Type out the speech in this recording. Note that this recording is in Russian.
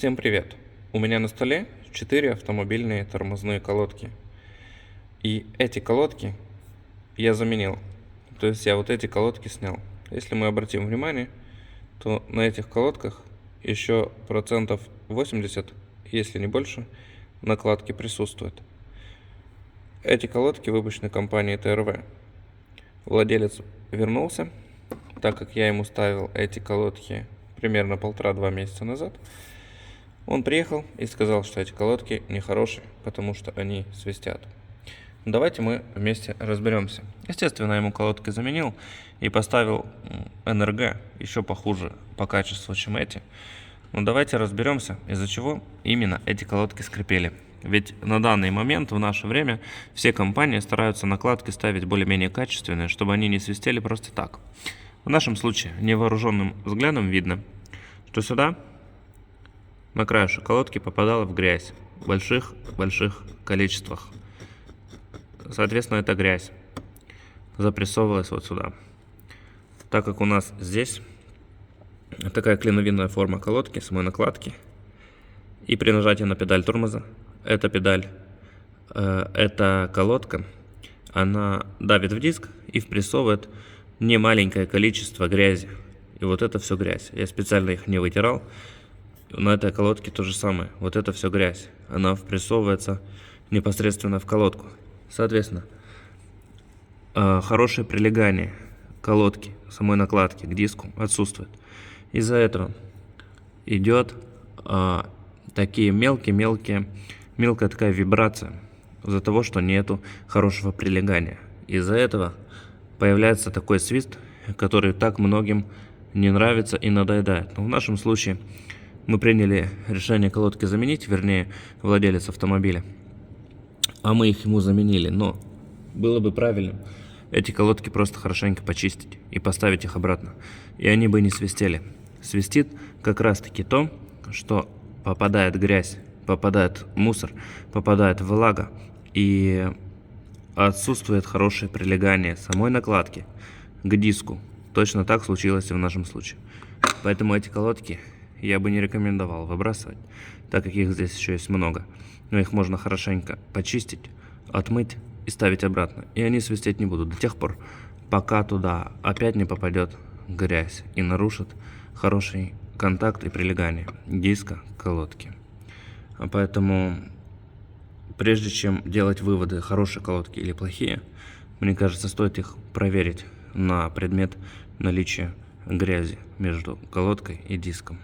Всем привет! У меня на столе 4 автомобильные тормозные колодки. И эти колодки я заменил. То есть я вот эти колодки снял. Если мы обратим внимание, то на этих колодках еще процентов 80, если не больше, накладки присутствует. Эти колодки выпущены компанией ТРВ. Владелец вернулся, так как я ему ставил эти колодки примерно 1,5-2 месяца назад. Он приехал и сказал, что эти колодки нехорошие, потому что они свистят. Давайте мы вместе разберемся. Естественно, я ему колодки заменил и поставил НРГ, еще похуже по качеству, чем эти. Но давайте разберемся, из-за чего именно эти колодки скрипели. Ведь на данный момент, в наше время, все компании стараются накладки ставить более-менее качественные, чтобы они не свистели просто так. В нашем случае невооруженным взглядом видно, что сюда на краешек колодки попадала в грязь в больших количествах. Соответственно, эта грязь запрессовывалась вот сюда. Так как у нас здесь такая клиновидная форма колодки, самой накладки, и при нажатии на педаль тормоза, эта колодка, она давит в диск и впрессовывает немаленькое количество грязи. И вот это все грязь. Я специально их не вытирал. На этой колодке то же самое. Вот это все грязь. Она впрессовывается непосредственно в колодку. Соответственно, хорошее прилегание колодки, самой накладки к диску отсутствует. Из-за этого идет такие мелкая такая вибрация. Из-за того, что нету хорошего прилегания. Из-за этого появляется такой свист, который так многим не нравится и надоедает. Но в нашем случае мы приняли решение колодки заменить, вернее, владелец автомобиля. А мы их ему заменили. Но было бы правильным эти колодки просто хорошенько почистить и поставить их обратно. И они бы не свистели. Свистит как раз таки то, что попадает грязь, попадает мусор, попадает влага. И отсутствует хорошее прилегание самой накладки к диску. Точно так случилось и в нашем случае. Поэтому эти колодки я бы не рекомендовал выбрасывать, так как их здесь еще есть много. Но их можно хорошенько почистить, отмыть и ставить обратно. И они свистеть не будут до тех пор, пока туда опять не попадет грязь и нарушит хороший контакт и прилегание диска к колодке. Поэтому, прежде чем делать выводы, хорошие колодки или плохие, мне кажется, стоит их проверить на предмет наличия грязи между колодкой и диском.